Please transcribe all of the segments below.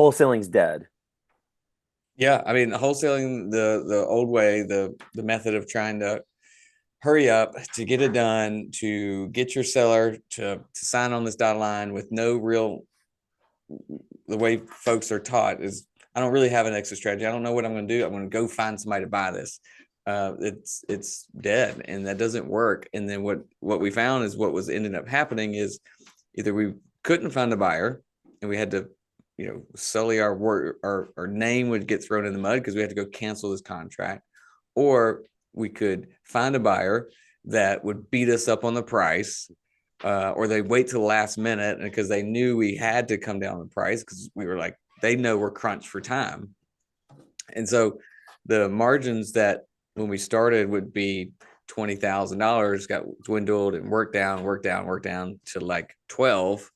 wholesaling's dead. Yeah, I mean, wholesaling the old way, the method of trying to hurry up to get it done, to get your seller to sign on this dotted line with no real, the way folks are taught is, I don't really have an exit strategy. I don't know what I'm going to do. I'm going to go find somebody to buy this. It's dead, and that doesn't work. And then what we found is what was ended up happening is either we couldn't find a buyer, and we had to, sully our work, our name would get thrown in the mud because we had to go cancel this contract, or we could find a buyer that would beat us up on the price, or they wait till the last minute because they knew we had to come down the price because we were like, they know we're crunched for time. And so the margins that when we started would be $20,000 got dwindled and worked down to like 12.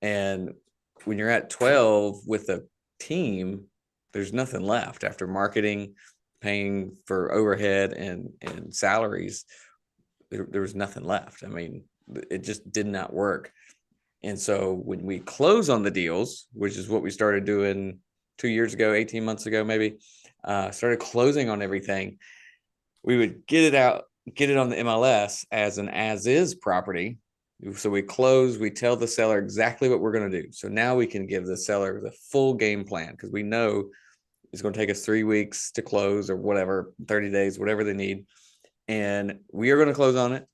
And when you're at 12 with a team, there's nothing left after marketing, paying for overhead and salaries. There was nothing left. I mean, it just did not work. And so when we close on the deals, which is what we started doing 2 years ago, 18 months ago, maybe, started closing on everything, we would get it out, get it on the MLS as an as is property. So we close, we tell the seller exactly what we're going to do. So now we can give the seller the full game plan because we know it's going to take us 3 weeks to close or whatever, 30 days, whatever they need. And we are going to close on it.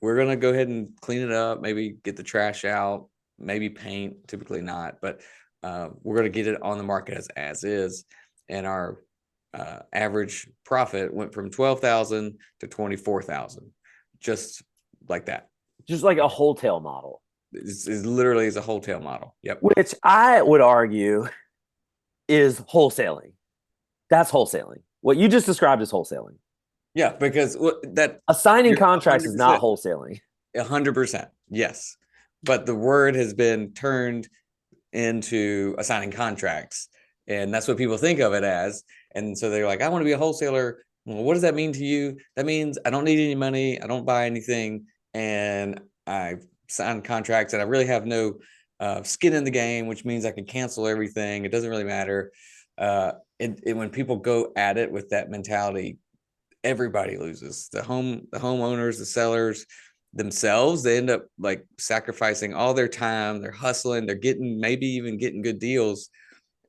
We're going to go ahead and clean it up, maybe get the trash out, maybe paint, typically not, but we're going to get it on the market as is. And our average profit went from 12,000 to 24,000, just like that. Just like a wholesale model, It's literally is a wholesale model. Yep. which I would argue is wholesaling. That's wholesaling. What you just described is wholesaling. Yeah, because that Assigning you're contracts is not 100%, wholesaling. 100%. Yes. But the word has been turned into assigning contracts. And that's what people think of it as. And so they're like, I want to be a wholesaler. Well, what does that mean to you? That means I don't need any money. I don't buy anything. And I sign contracts and I really have no skin in the game, which means I can cancel everything. It doesn't really matter. And when people go at it with that mentality, everybody loses. The homeowners, the sellers themselves, they end up like sacrificing all their time. They're hustling, they're getting, maybe even getting good deals,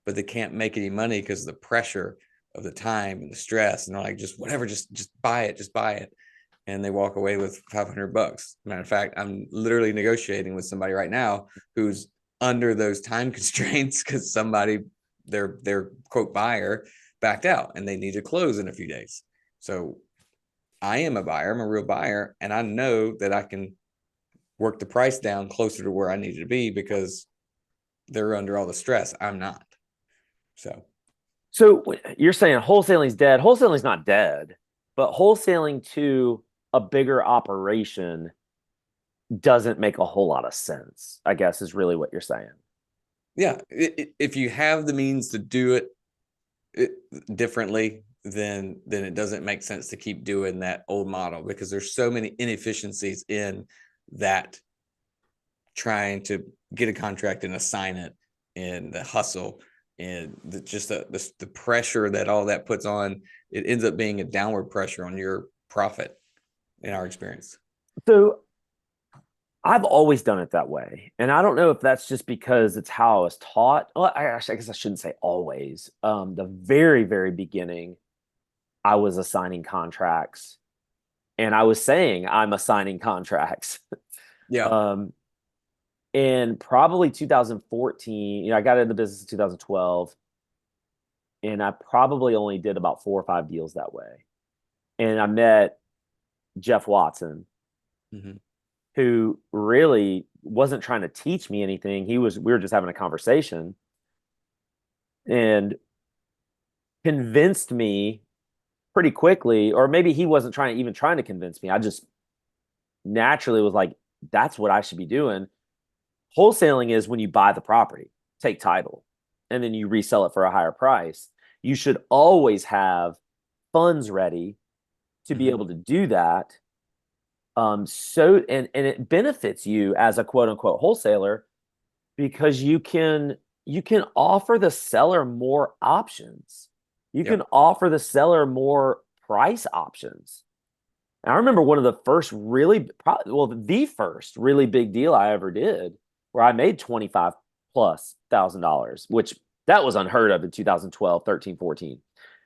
but they can't make any money because of the pressure of the time and the stress. And they're like, just whatever, just buy it, just buy it. And they walk away with $500. Matter of fact, I'm literally negotiating with somebody right now who's under those time constraints because somebody, their quote buyer, backed out and they need to close in a few days. So I am a buyer, I'm a real buyer, and I know that I can work the price down closer to where I need to be because they're under all the stress. I'm not. So So you're saying wholesaling's dead. Wholesaling's not dead, but wholesaling to a bigger operation doesn't make a whole lot of sense, I guess, is really what you're saying. yeah, if you have the means to do it differently, then it doesn't make sense to keep doing that old model because there's so many inefficiencies in that, trying to get a contract and assign it, and the hustle and the pressure that all that puts on. It ends up being a downward pressure on your profit in our experience. So I've always done it that way. And I don't know if that's just because it's how I was taught. Well, I guess I shouldn't say always. The very, very beginning, I was assigning contracts and I was saying I'm assigning contracts. Yeah. um, in probably 2014, I got into the business in 2012, and I probably only did about 4 or 5 deals that way. And I met Jeff Watson, Mm-hmm. who really wasn't trying to teach me anything. We were just having a conversation and convinced me pretty quickly, or maybe he wasn't trying to convince me. I just naturally was like, that's what I should be doing. Wholesaling is when you buy the property, take title, and then you resell it for a higher price. You should always have funds ready to be Mm-hmm. able to do that. And it benefits you as a quote unquote wholesaler because you can you can offer the seller more options. You can Yep. offer the seller more price options. And I remember one of the first really, probably, well, the first really big deal I ever did where I made 25 plus $1,000, which that was unheard of in 2012, 13, 14.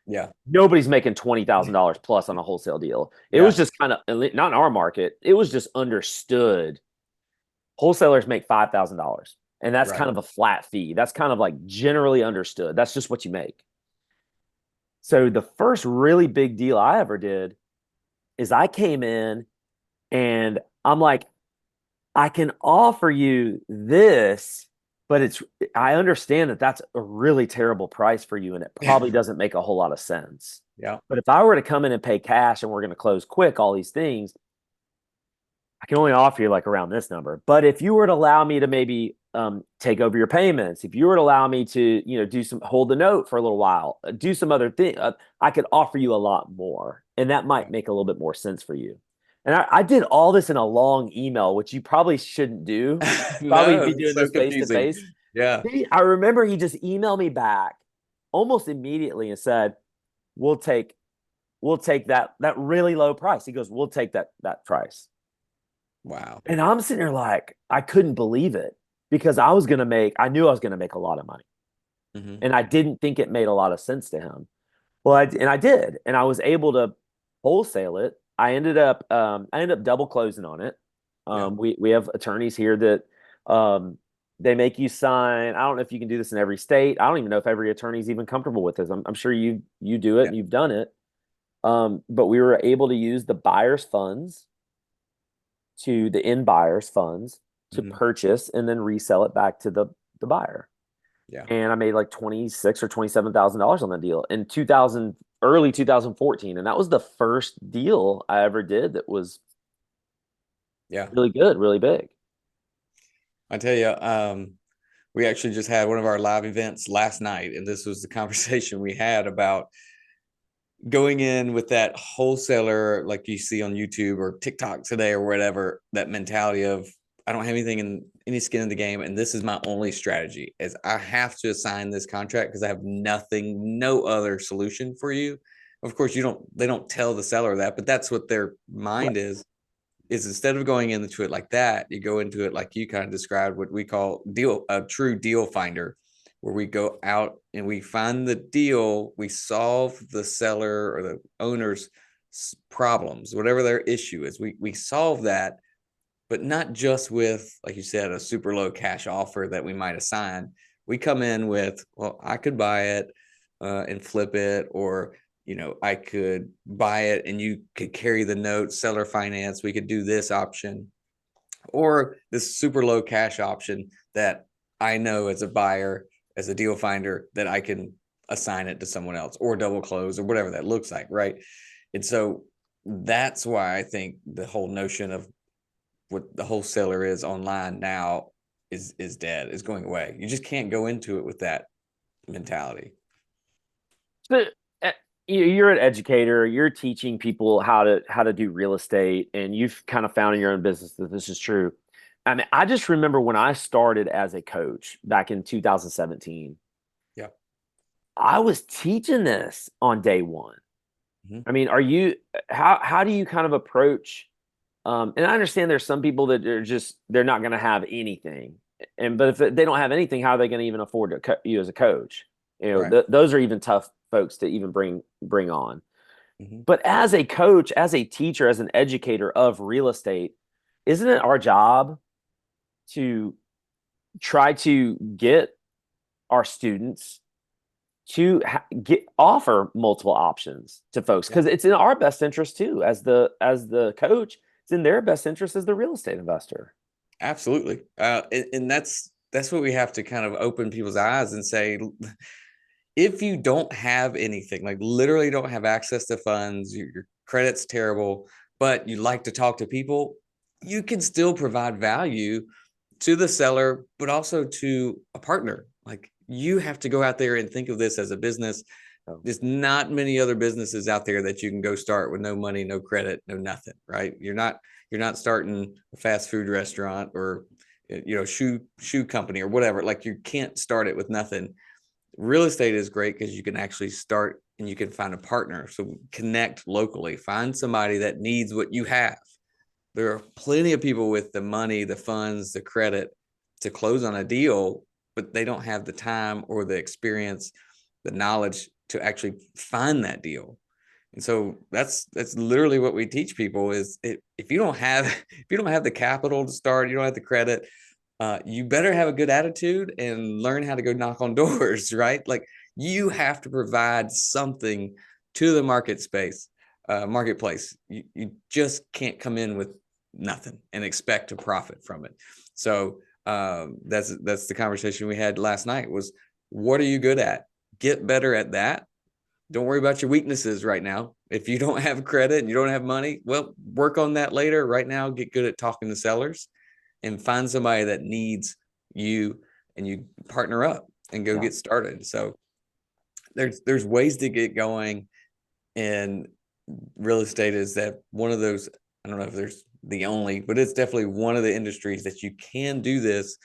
Yeah. Nobody's making $20,000 plus on a wholesale deal. It was Yeah. just kind of not in our market. It was just understood. Wholesalers make $5,000, and that's Right. kind of a flat fee. That's kind of like generally understood. That's just what you make. So the first really big deal I ever did is I came in and I'm like, I can offer you this, but I understand that that's a really terrible price for you and it probably doesn't make a whole lot of sense. Yeah. But if I were to come in and pay cash and we're going to close quick, all these things, I can only offer you like around this number. But if you were to allow me to maybe take over your payments, if you were to allow me to, do some hold the note for a little while, do some other thing, I could offer you a lot more, and that might Yeah. make a little bit more sense for you. And I did all this in a long email, which you probably shouldn't do. Probably No, be it's doing so this face to confusing. face. Yeah. I remember he just emailed me back almost immediately and said, "We'll take, we'll take that really low price." He goes, "We'll take that price." Wow. And I'm sitting there like, I couldn't believe it because I knew I was going to make a lot of money. Hmm. And I didn't think it made a lot of sense to him. Well, and I did. And I was able to wholesale it. I ended up double closing on it. Yeah. We have attorneys here that they make you sign. I don't know if you can do this in every state. I don't even know if every attorney is even comfortable with this. I'm sure you do it Yeah. and you've done it. But we were able to use the buyer's funds to the end buyer's funds to Hmm. purchase and then resell it back to the buyer. Yeah. And I made like 26 or $27,000 on that deal in 2000 early 2014, and that was the first deal I ever did that was Yeah. really good, really big. I tell you, we actually just had one of our live events last night, and this was the conversation we had about going in with that wholesaler, like you see on YouTube or TikTok today or whatever, that mentality of I don't have anything in any skin in the game, and this is my only strategy is I have to assign this contract because I have nothing, no other solution for you. Of course, they don't tell the seller that, but that's what their Right. mind is instead of going into it like that, you go into it like you kind of described, what we call a true deal finder, where we go out and we find the deal, we solve the seller or the owner's problems, whatever their issue is. We solve that, but not just with, like you said, a super low cash offer that we might assign. We come in with, well, I could buy it and flip it, or I could buy it and you could carry the note, seller finance. We could do this option, or this super low cash option that I know as a buyer, as a deal finder, that I can assign it to someone else or double close or whatever that looks like. Right. And so that's why I think the whole notion of what the wholesaler is online now is dead, is going away. You just can't go into it with that mentality. So, uh, you're an educator, you're teaching people how to do real estate, and you've kind of found in your own business that this is true. I mean, I just remember when I started as a coach back in 2017, Yeah. I was teaching this on day one. Mm-hmm. I mean, how do you kind of approach and I understand there's some people that they're not going to have anything. But if they don't have anything, how are they going to even afford you as a coach? Right. Those are even tough folks to even bring on. Mm-hmm. But as a coach, as a teacher, as an educator of real estate, isn't it our job to try to get our students to get offer multiple options to folks Yeah. because it's in our best interest too as the coach. It's in their best interest as the real estate investor. Absolutely. And that's what we have to kind of open people's eyes and say, if you don't have anything, like literally don't have access to funds, your credit's terrible, but you like to talk to people, you can still provide value to the seller, but also to a partner. Like you have to go out there and think of this as a business. So, There's not many other businesses out there that you can go start with no money, no credit, no nothing, right? You're not starting a fast food restaurant or shoe company or whatever. Like you can't start it with nothing. Real estate is great because you can actually start and you can find a partner. So connect locally, find somebody that needs what you have. There are plenty of people with the money, the funds, the credit to close on a deal, but they don't have the time or the experience, the knowledge to actually find that deal. And so that's literally what we teach people is if you don't have if you don't have the capital to start, you don't have the credit, you better have a good attitude and learn how to go knock on doors, right? Like you have to provide something to the marketplace. You just can't come in with nothing and expect to profit from it. So that's the conversation we had last night was, what are you good at? Get better at that. Don't worry about your weaknesses right now. If you don't have credit and you don't have money, well, work on that later. Right now, get good at talking to sellers and find somebody that needs you, and you partner up and go get started. So there's ways to get going in real estate. Is that one of those, I don't know if there's the only, but it's definitely one of the industries that you can do this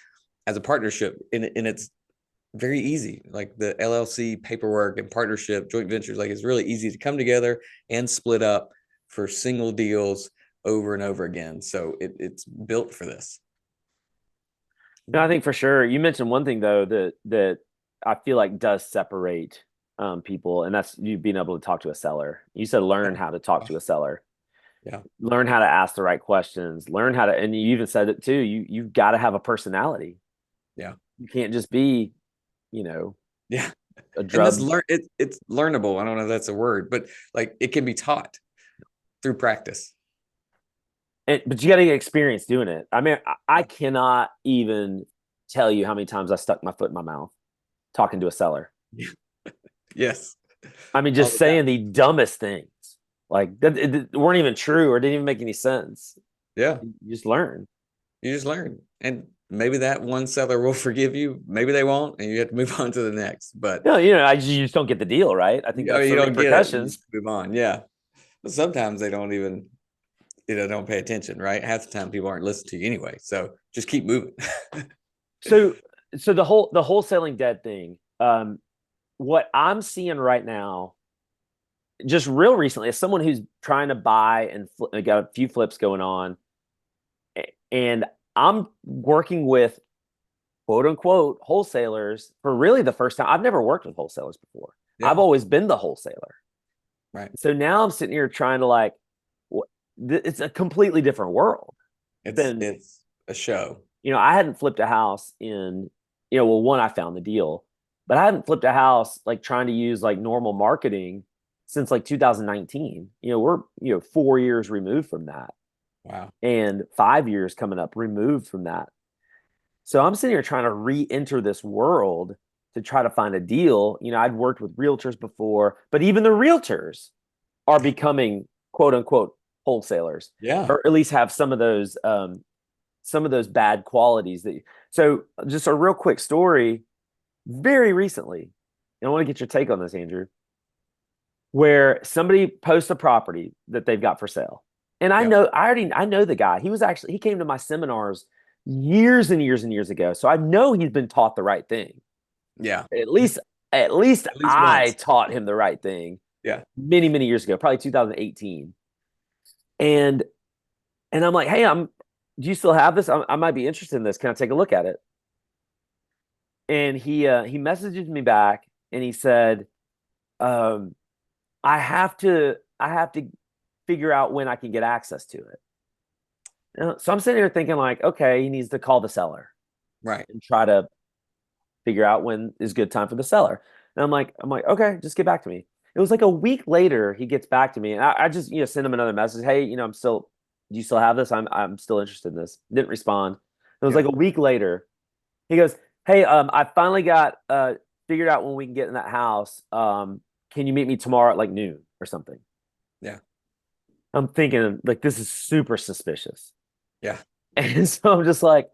as a partnership, and it's very easy. Like the LLC paperwork and partnership, joint ventures, like it's really easy to come together and split up for single deals over and over again. So it's built for this. No, I think for sure. You mentioned one thing though that I feel like does separate people, and that's you being able to talk to a seller. You said learn Yeah. how to talk to a seller, Yeah. learn how to ask the right questions, learn how to, and you even said it too. You've got to have a personality. Yeah. You can't just be, you know, Yeah. a And this drug. it's learnable. I don't know if that's a word, but like it can be taught through practice. But you got to get experience doing it. I mean, I cannot even tell you how many times I stuck my foot in my mouth talking to a seller. Yes. I mean, All just the time. saying the dumbest things, like that it weren't even true or didn't even make any sense. Yeah. You just learn. You just learn. And maybe that one seller will forgive you. Maybe they won't, and you have to move on to the next. But No, you just don't get the deal, right? I think that's you the don't get it. You repercussions. just move on. Yeah. But sometimes they don't even, don't pay attention, right? Half the time people aren't listening to you anyway. So just keep moving. So, so the wholesaling dead thing. What I'm seeing right now, just real recently, as someone who's trying to buy and got a few flips going on, and I'm working with quote unquote wholesalers for really the first time. I've never worked with wholesalers before. I've Yeah. always been the wholesaler. Right. So now I'm sitting here trying to like, it's a completely different world than, It's a show. I hadn't flipped a house in, well, one, I found the deal, but I hadn't flipped a house like trying to use like normal marketing since like 2019. We're, 4 years removed from that Wow. and 5 years coming up removed from that. So I'm sitting here trying to re-enter this world to try to find a deal. I'd worked with realtors before, but even the realtors are becoming quote unquote wholesalers, Yeah. or at least have some of those bad qualities that. So just a real quick story, very recently, and I want to get your take on this, Andrew, where somebody posts a property that they've got for sale. And Yeah. I know the guy. He came to my seminars years and years and years ago. So I know he's been taught the right thing. Yeah. At least at least At least I once. taught him the right thing Yeah. many, many years ago, probably 2018. And I'm like, "Hey, do you still have this? I might be interested in this. Can I take a look at it?" And he messages me back and he said, um, I have to figure out when I can get access to it. So I'm sitting here thinking like, okay, he needs to call the seller Right. and try to figure out when is good time for the seller. And I'm like, okay, just get back to me. It was like a week later, he gets back to me, and I just send him another message. Hey, do you still have this? I'm still interested in this. Didn't respond. It was Yeah. like a week later. He goes, hey, I finally got figured out when we can get in that house. Can you meet me tomorrow at like noon or something? Yeah. I'm thinking like this is super suspicious. Yeah. And so I'm just like,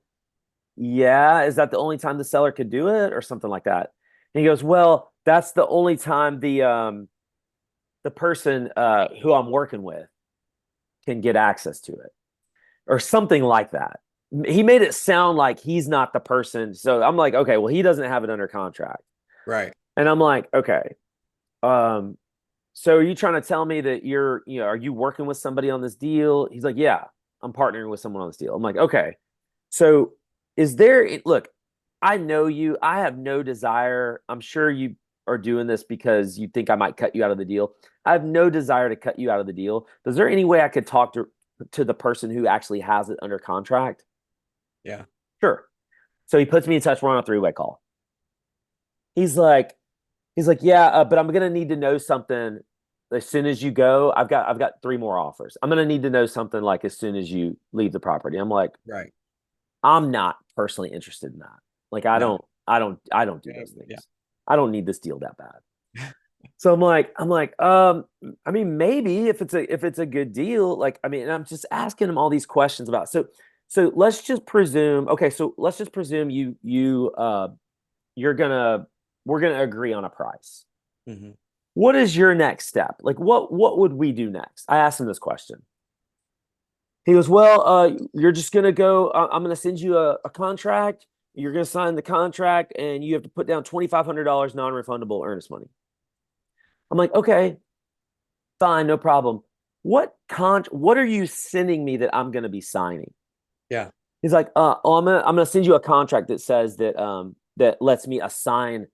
yeah, is that the only time the seller could do it or something like that? And he goes, well, that's the only time the person who I'm working with can get access to it or something like that. he made it sound like he's not the person. So I'm like, okay, well, he doesn't have it under contract. Right. And I'm like, okay, um, so are you trying to tell me that are you working with somebody on this deal? He's like, yeah, I'm partnering with someone on this deal. I'm like, okay. So look, I know you. I have no desire. I'm sure you are doing this because you think I might cut you out of the deal. I have no desire to cut you out of the deal. Is there any way I could talk to the person who actually has it under contract? Yeah. Sure. So he puts me in touch. We're on a three-way call. He's like, yeah, but I'm gonna need to know something as soon as you go. I've got three more offers. I'm gonna need to know something like as soon as you leave the property. I'm like, Right. I'm not personally interested in that. Like No. I don't do those Yeah. things. I don't need this deal that bad. So I'm like, I mean, maybe if it's a good deal, like I mean, and I'm just asking him all these questions about. So let's just presume, okay, so let's just presume you're gonna we're gonna agree on a price. Hmm. What is your next step? Like what would we do next? I asked him this question. He goes, well, you're just gonna go. I'm gonna send you a contract. You're gonna sign the contract, and you have to put down $2,500 non-refundable earnest money. I'm like, okay, fine, no problem. What are you sending me that I'm gonna be signing? Yeah. He's like, oh, I'm gonna send you a contract that says that lets me assign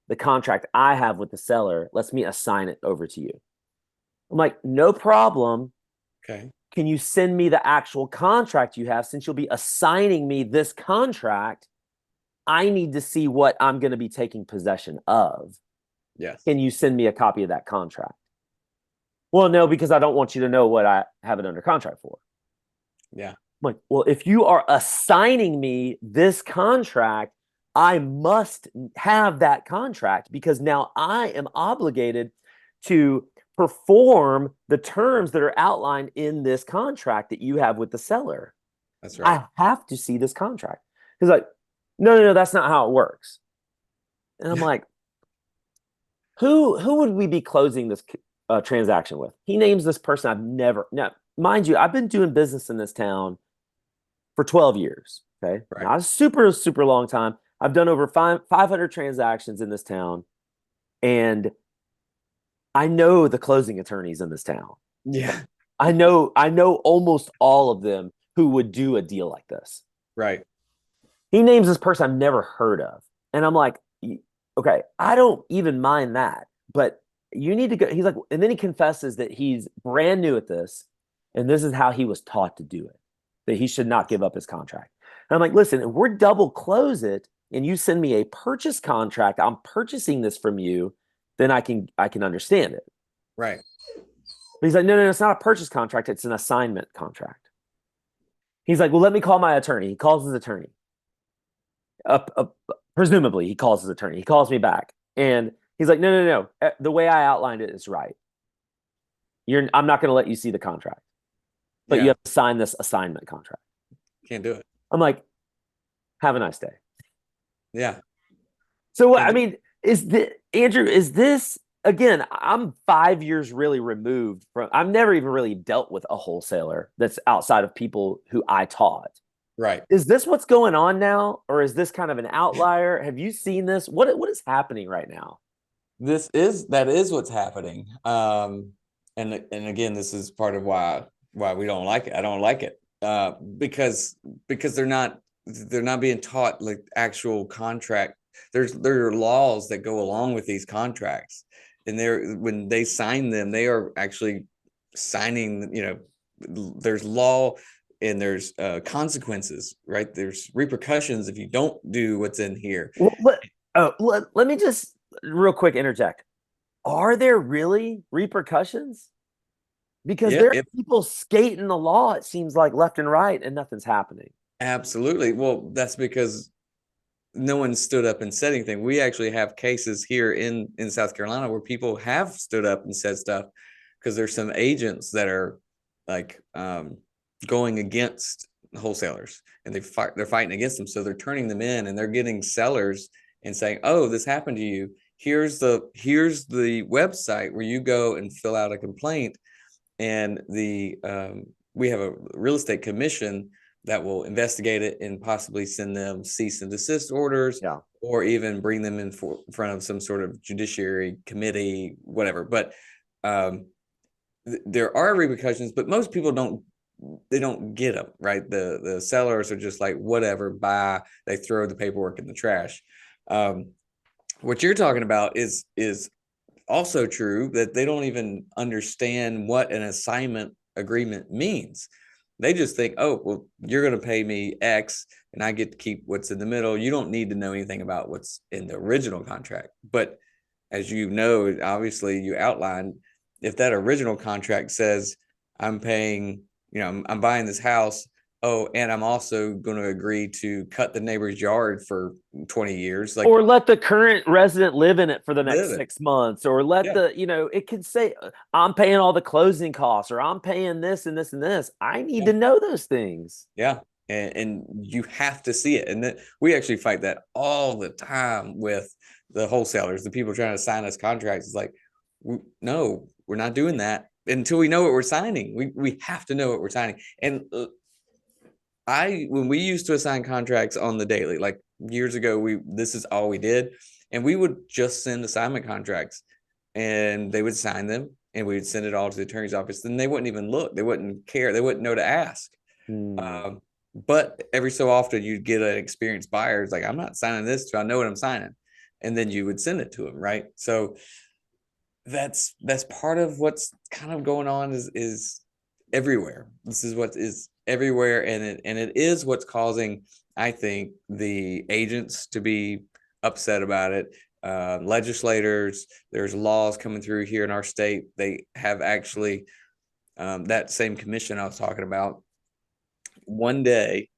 the contract I have with the seller, lets me assign it over to you. I'm like, no problem. Okay. Can you send me the actual contract you have since you'll be assigning me this contract? I need to see what I'm going to be taking possession of. Yes. Can you send me a copy of that contract? Well, no, because I don't want you to know what I have it under contract for. Yeah. I'm like, well, if you are assigning me this contract, I must have that contract because now I am obligated to perform the terms that are outlined in this contract that you have with the seller. That's right. I have to see this contract. He's like, no, no, no, that's not how it works. And I'm like, who would we be closing this transaction with? He names this person I've never, now, mind you, I've been doing business in this town for 12 years. Okay. Right. Not a super, super long time. I've done over 500 transactions in this town. And I know the closing attorneys in this town. Yeah. I know almost all of them who would do a deal like this. Right. He names this person I've never heard of. And I'm like, okay, I don't even mind that. But you need to go. He's like, and then he confesses that he's brand new at this. And this is how he was taught to do it, that he should not give up his contract. And I'm like, listen, if we're double close it and you send me a purchase contract, I'm purchasing this from you, then I can understand it. Right. But he's like, no, no, no, it's not a purchase contract, it's an assignment contract. He's like, well, let me call my attorney. He calls his attorney. uh, Presumably he calls his attorney. He calls me back and he's like, no, no, no. The way I outlined it is right. I'm not going to let you see the contract, but you Yeah. have to sign this assignment contract. Can't do it. I'm like, have a nice day. Yeah. So, Can't I do mean, is this, Andrew, is this, again, I'm 5 years really removed from, I've never even really dealt with a wholesaler that's outside of people who I taught. Right. Is this what's going on now? Or is this kind of an outlier? Have you seen this? What is happening right now? That is what's happening. And again, this is part of why we don't like it. I don't like it. Because they're not being taught like actual contract. There are laws that go along with these contracts, and when they sign them, they are actually signing. There's law and there's consequences, right? There's repercussions if you don't do what's in here. Well, let me just real quick interject. Are there really repercussions? Because Yeah, there are people skating the law, it seems like left and right, and nothing's happening. absolutely. Well, that's because no one stood up and said anything. We actually have cases here in South Carolina where people have stood up and said stuff because there's some agents that are like going against wholesalers and they're fighting against them. So they're turning them in and they're getting sellers and saying, "Oh, this happened to you. Here's the website where you go and fill out a complaint." And the we have a real estate commission that will investigate it and possibly send them cease and desist orders, Yeah. or even bring them in front of some sort of judiciary committee, whatever. But there are repercussions, but most people don't get them, right? The sellers are just like, whatever, bye. They throw the paperwork in the trash. What you're talking about is also true, that they don't even understand what an assignment agreement means. They just think, oh, well, you're going to pay me X and I get to keep what's in the middle. You don't need to know anything about what's in the original contract. But as you know, obviously you outlined, if that original contract says I'm paying, I'm buying this house. Oh, and I'm also going to agree to cut the neighbor's yard for 20 years. Like, Or let the current resident live in it for the next live it. 6 months, or let Yeah. it can say, I'm paying all the closing costs, or I'm paying this and this and this. I need Yeah. to know those things. Yeah. And you have to see it. And that we actually fight that all the time with the wholesalers, the people trying to sign us contracts. It's like, no, we're not doing that until we know what we're signing. We have to know what we're signing. And when we used to assign contracts on the daily, like years ago, this is all we did. And we would just send assignment contracts and they would sign them and we would send it all to the attorney's office. Then they wouldn't even look, they wouldn't care, they wouldn't know to ask. Hmm. But every so often you'd get an experienced buyer. It's like, I'm not signing this till I know what I'm signing. And then you would send it to them. Right. So that's part of what's kind of going on is everywhere. This is what is everywhere. And it is what's causing, I think, the agents to be upset about it. Legislators, there's laws coming through here in our state. They have actually, that same commission I was talking about, one day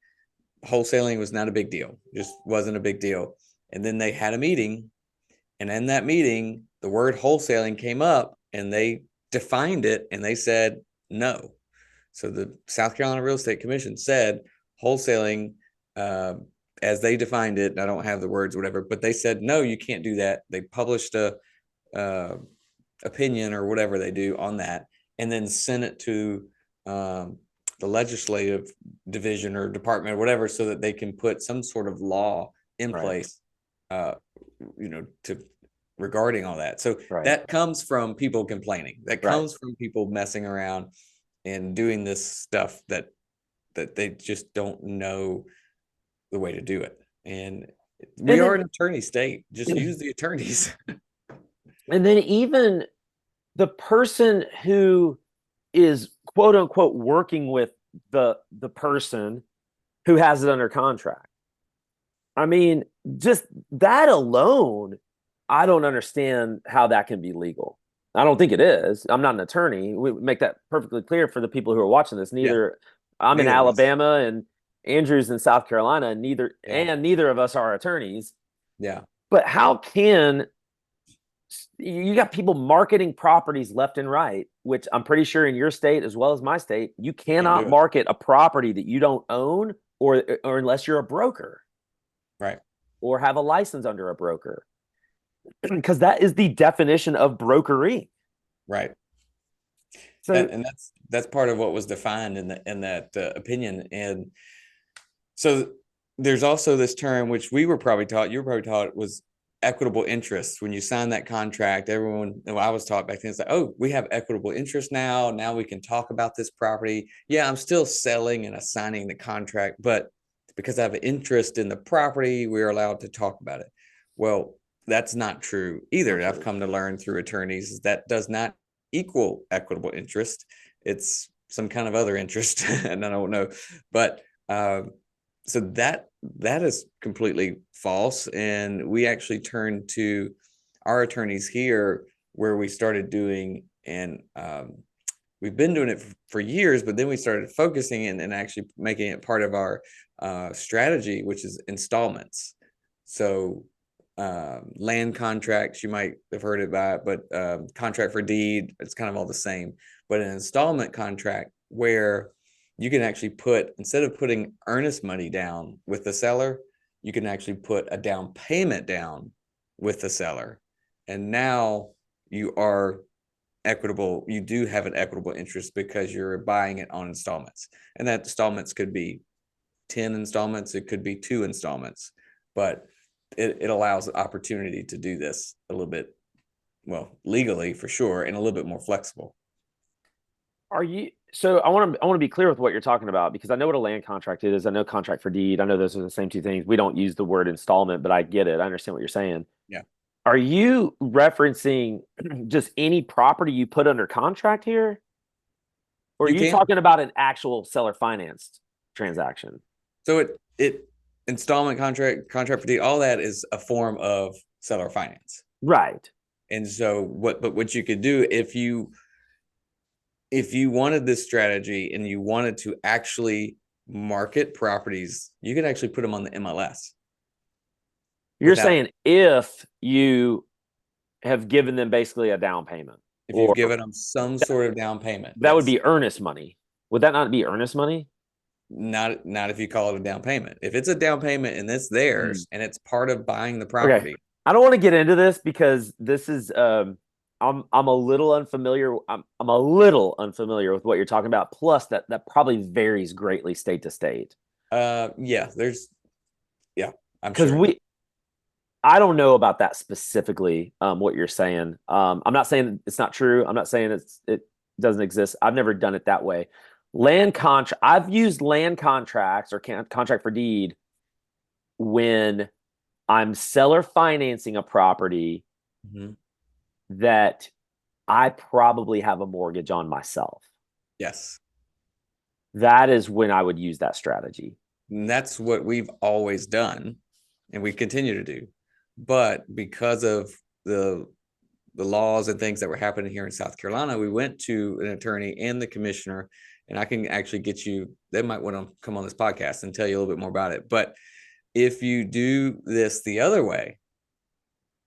wholesaling was not a big deal, just wasn't a big deal. And then they had a meeting, and in that meeting, the word wholesaling came up and they defined it and they said no. So the South Carolina Real Estate Commission said wholesaling, as they defined it, I don't have the words, whatever, but they said, no, you can't do that. They published a opinion or whatever they do on that, and then sent it to the legislative division or department or whatever, so that they can put some sort of law in Right. place, to regarding all that. So Right. that comes from people complaining. That Right. comes from people messing around and doing this stuff that they just don't know the way to do it. And we And are then an attorney state. Just use the attorneys. and then even the person who is quote unquote working with the person who has it under contract. I mean, just that alone, I don't understand how that can be legal. I don't think it is. I'm not an attorney. We make that perfectly clear for the people who are watching this. Yeah, Neither I'm in neither of us. Alabama and Andrew's in South Carolina, and Yeah, neither of us are attorneys. yeah, But how can you got people marketing properties left and right, which I'm pretty sure in your state as well as my state, you can't cannot do it. market a property that you don't own or unless you're a broker Right, or have a license under a broker. Because that is the definition of brokery. right. So And that's part of what was defined in that opinion. And so there's also this term which we were probably taught, you were probably taught, was equitable interest. When you sign that contract, everyone, well, I was taught back then, it's like, oh, we have equitable interest now. Now we can talk about this property. Yeah, I'm still selling and assigning the contract, but because I have an interest in the property, we're allowed to talk about it. Well, that's not true either. I've come to learn through attorneys that does not equal equitable interest. It's some kind of other interest, and I don't know. But so that is completely false. And we actually turned to our attorneys here, where we started doing, and we've been doing it for years, but then we started focusing and actually making it part of our strategy, which is installments. So land contracts, you might have heard about it, but contract for deed, it's kind of all the same. But an installment contract, where you can actually put, instead of putting earnest money down with the seller, you can actually put a down payment down with the seller. And now you are equitable, you do have an equitable interest because you're buying it on installments. And that installments could be 10 installments, it could be 2 installments, but it allows the opportunity to do this a little bit, well, legally for sure, and a little bit more flexible. Are you so I want to be clear with what you're talking about because I know what a land contract is. I know contract for deed. I know those are the same two things. We don't use the word installment, but I get it. I understand what you're saying. Yeah. Are you referencing just any property you put under contract here? Or are You you can. talking about an actual seller financed transaction? So it installment contract for deed, all that is a form of seller finance. Right. And so what you could do if you wanted this strategy and you wanted to actually market properties, you could actually put them on the MLS You're without, saying if you have given them basically a down payment, if you've or given them some sort of down payment. that would Yes. be earnest money. Would that not be earnest money? Not if you call it a down payment. If it's a down payment and it's theirs and it's part of buying the Okay. property. I don't want to get into this because this is I'm a little unfamiliar. I'm a little unfamiliar with what you're talking about. Plus that probably varies greatly state to state. Yeah, there's yeah, I'm Because sure. I don't know about that specifically, what you're saying. I'm not saying it's not true. I'm not saying it doesn't exist. I've never done it that way. I've used land contracts or contract for deed when I'm seller financing a property Mhm. that I probably have a mortgage on myself. Yes. That is when I would use that strategy. And that's what we've always done and we continue to do. But because of the the laws and things that were happening here in South Carolina, we went to an attorney and the commissioner, and I can actually get you, they might want to come on this podcast and tell you a little bit more about it. But if you do this the other way,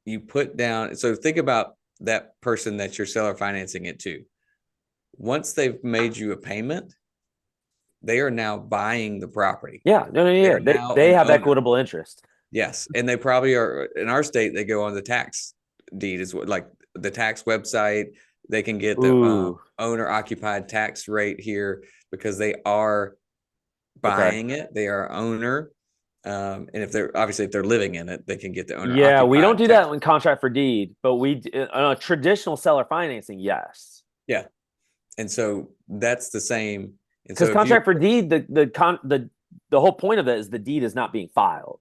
you put down, so think about that person that you're seller financing it to. Once they've made you a payment, they are now buying the property. Yeah, no, no, They yeah. are now They an have owner. equitable interest. Yes. And they probably are in our state, they go on the tax deed is what, like the tax website. They can get the Ooh, owner occupied tax rate here because they are okay. buying it. They are owner. And if they're obviously if they're living in it, they can get the owner Yeah, we don't occupied do tax. that in contract for deed, but on a traditional seller financing, yes. Yeah. And so that's the same. And Because so if you contract for deed, the whole point of it is the deed is not being filed.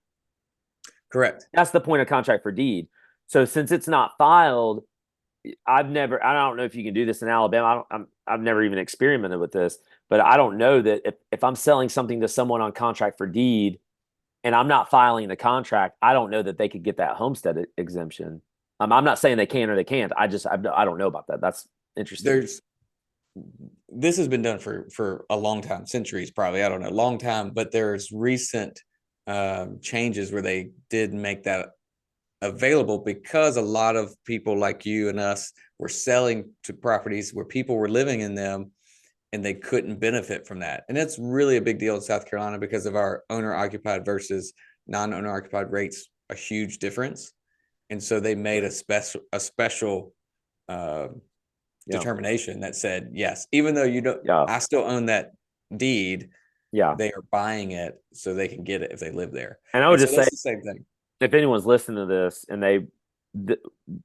correct, That's the point of contract for deed. So since it's not filed, I don't know if you can do this in Alabama. I've never even experimented with this, but I don't know that if I'm selling something to someone on contract for deed and I'm not filing the contract, I don't know that they could get that homestead exemption. I'm not saying they can or they can't. I don't know about that. That's interesting. there's this has been done for a long time, centuries probably. I don't know, long time, but there's recent changes where they did make that available because a lot of people like you and us were selling to properties where people were living in them and they couldn't benefit from that. And that's really a big deal in South Carolina because of our owner occupied versus non-owner occupied rates, a huge difference. And so they made a special uh, Yeah. determination that said, yes, even though you don't, Yeah. I still own that deed, Yeah. they are buying it so they can get it if they live there. And I would And so just say that's the same thing. if anyone's listening to this and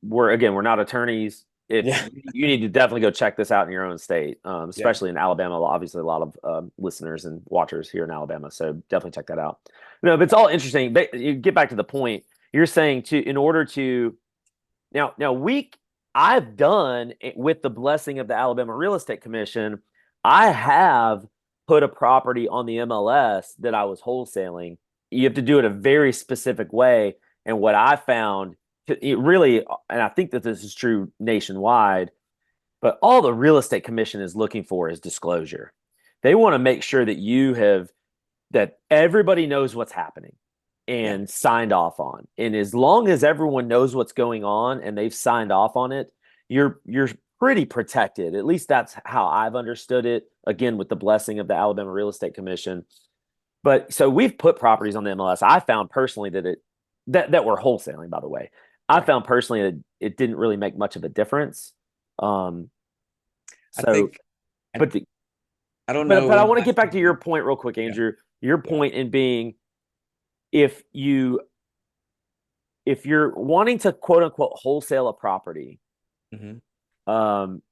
we're not attorneys. If Yeah. you need to definitely go check this out in your own state, Yeah. especially in Alabama. Obviously, a lot of listeners and watchers here in Alabama, so definitely check that out. No, but it's all interesting. But you get back to the point. You're saying to in order to now I've done with the blessing of the Alabama Real Estate Commission. I have put a property on the MLS that I was wholesaling. You have to do it a very specific way. And what I found, it really, and I think that this is true nationwide, but all the real estate commission is looking for is disclosure. They want to make sure that everybody knows what's happening Yeah. and signed off on. And as long as everyone knows what's going on and they've signed off on it, you're pretty protected. At least that's how I've understood it. Again, with the blessing of the Alabama Real Estate Commission. But so we've put properties on the MLS. I found personally that we're wholesaling, by the way. I Right. found personally that it didn't really make much of a difference. Um, I so, think, but the, I don't but know I when want to last get back to time your point real quick, yeah. Andrew. Your Yeah. point in being, if you if you're wanting to quote unquote wholesale a property, Hmm. um,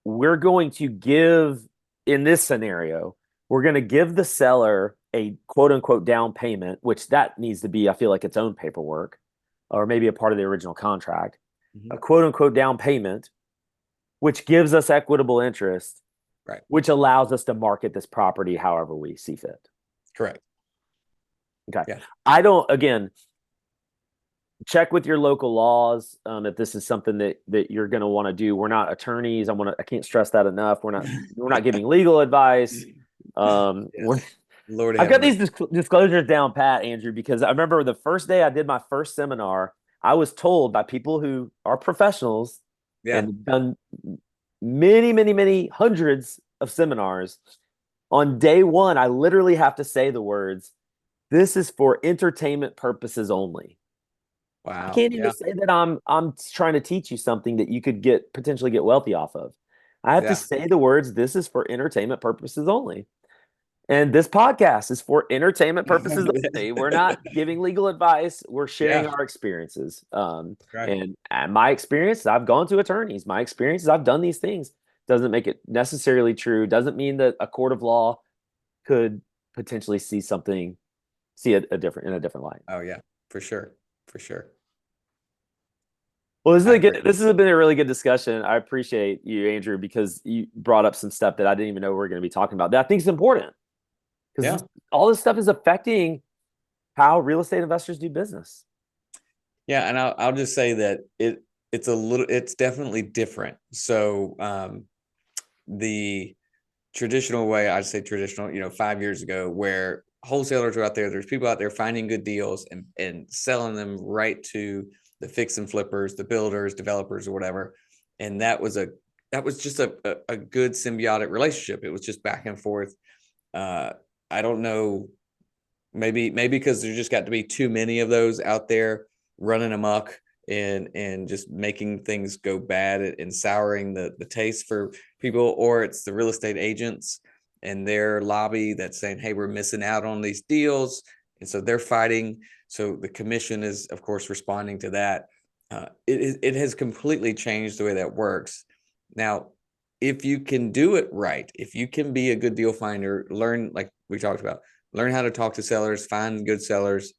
we're going to give, in this scenario, we're going to give the seller a quote unquote down payment, which that needs to be, I feel like, its own paperwork, or maybe a part of the original contract, Hmm. a quote unquote down payment, which gives us equitable interest, Right. which allows us to market this property however we see fit. Correct. Okay. Yeah. I don't, again, check with your local laws, if this is something that you're going to want to do. We're not attorneys. I can't stress that enough. We're not giving legal advice. We're Yes. Lord I've have got these mercy. disclosures down pat, Andrew, because I remember the first day I did my first seminar, I was told by people who are professionals Yeah. and done many, many, many hundreds of seminars. On day one, I literally have to say the words, "This is for entertainment purposes only." I Wow. can't even Yeah. say that I'm trying to teach you something that you could potentially get wealthy off of. I have to Yeah. say the words, "This is for entertainment purposes only." And this podcast is for entertainment purposes only. We're not giving legal advice. We're sharing Yeah. our experiences. Right. And my experience, I've gone to attorneys. My experiences, I've done these things. Doesn't make it necessarily true. Doesn't mean that a court of law could potentially see it in a different light. Oh yeah. For sure. For sure. Well, I agree. this has been a really good discussion. I appreciate you, Andrew, because you brought up some stuff that I didn't even know we were going to be talking about that I think is important because Yeah. all this stuff is affecting how real estate investors do business. Yeah. And I'll just say that it's definitely different. So the traditional way, I'd say traditional, 5 years ago, where wholesalers are out there, there's people out there finding good deals and selling them right to the fix and flippers, the builders, developers, or whatever. And that was just a good symbiotic relationship. It was just back and forth. I don't know, maybe because there just got to be too many of those out there running amok and just making things go bad and souring the taste for people, or it's the real estate agents and their lobby that's saying, hey, we're missing out on these deals, and so they're fighting. So the commission is of course responding to that. It has completely changed the way that works now. If you can do it right, if you can be a good deal finder, learn, like we talked about, learn how to talk to sellers, find good sellers,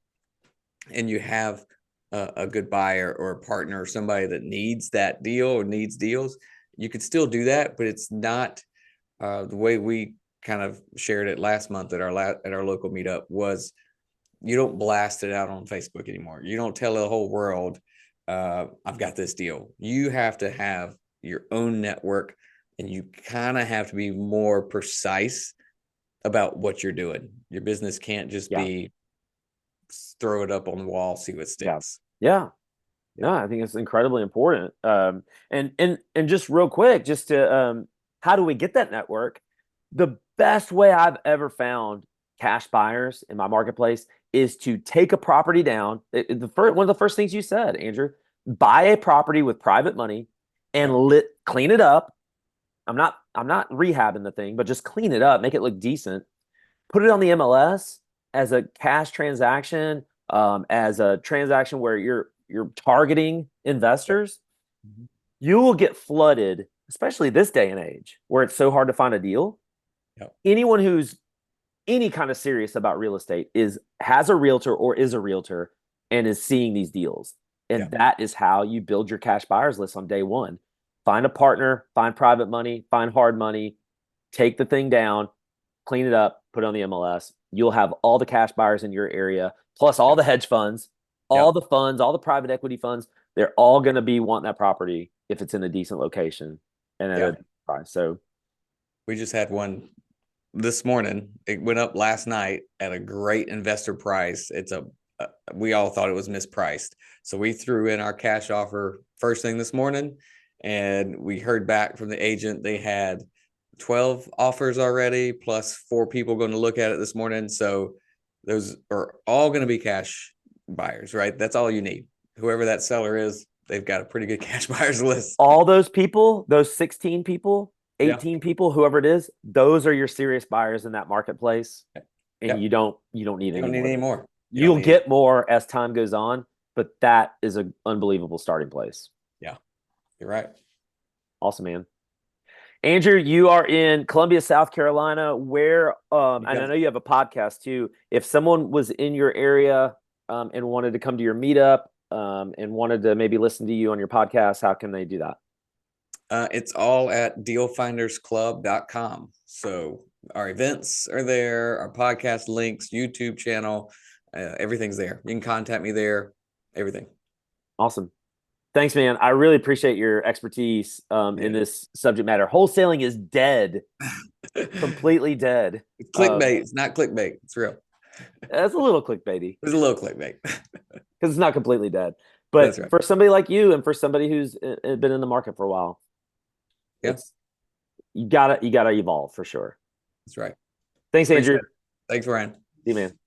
and you have a good buyer or a partner or somebody that needs that deal or needs deals, you could still do that, but it's not the way we kind of shared it last month at our local meetup was you don't blast it out on Facebook anymore. You don't tell the whole world, I've got this deal. You have to have your own network and you kind of have to be more precise about what you're doing. Your business can't just Yeah. be throw it up on the wall, see what Yeah. sticks. Yeah. Yeah. No, I think it's incredibly important. And just real quick, just to how do we get that network? The best way I've ever found cash buyers in my marketplace is to take a property down. One of the first things you said, Andrew, buy a property with private money and Yep. clean it up. I'm not rehabbing the thing, but just clean it up, make it look decent, put it on the MLS as a cash transaction, as a transaction where you're targeting Yep. investors. Mhm. You will get flooded, especially this day and age where it's so hard to find a deal. Yep. Anyone who's any kind of serious about real estate has a realtor or is a realtor and is seeing these deals. And Yep. that is how you build your cash buyers list on day one. Find a partner, find private money, find hard money, take the thing down, clean it up, put it on the MLS. You'll have all the cash buyers in your area, plus all Yep. the hedge funds, all Yep. the funds, all the private equity funds. They're all going to be wanting that property if it's in a decent location and at Yeah. a price. So, We just had one this morning. It went up last night at a great investor price. We all thought it was mispriced. So we threw in our cash offer first thing this morning and we heard back from the agent. They had 12 offers already, plus 4 people going to look at it this morning. So those are all going to be cash buyers, right? That's all you need. Whoever that seller is, they've got a pretty good cash buyers list. all those people, those 16 people, Yeah. 18 people, whoever it is, those are your serious buyers in that marketplace. and Yep. you don't need You any don't need more any than that. more. You don't You'll need. get more as time goes on, but that is an unbelievable starting place. Yeah, you're right. Awesome, man. Andrew, you are in Columbia, South Carolina, where and I Yep. know you have a podcast too. If someone was in your area and wanted to come to your meetup and wanted to maybe listen to you on your podcast, how can they do that? It's all at dealfindersclub.com. So our events are there, our podcast links, YouTube channel, everything's there. You can contact me there, everything. Awesome. Thanks, man. I really appreciate your expertise in Yeah. this subject matter. Wholesaling is dead, completely dead. It's clickbait. It's not clickbait. It's real. That's a little clickbaity It's a little clickbait. because it's not completely dead. That's But right. for somebody like you and for somebody who's been in the market for a while, Yeah, it's you gotta evolve for sure. that's right. Thanks, Appreciate Andrew. it. Thanks, Ryan. See you, man.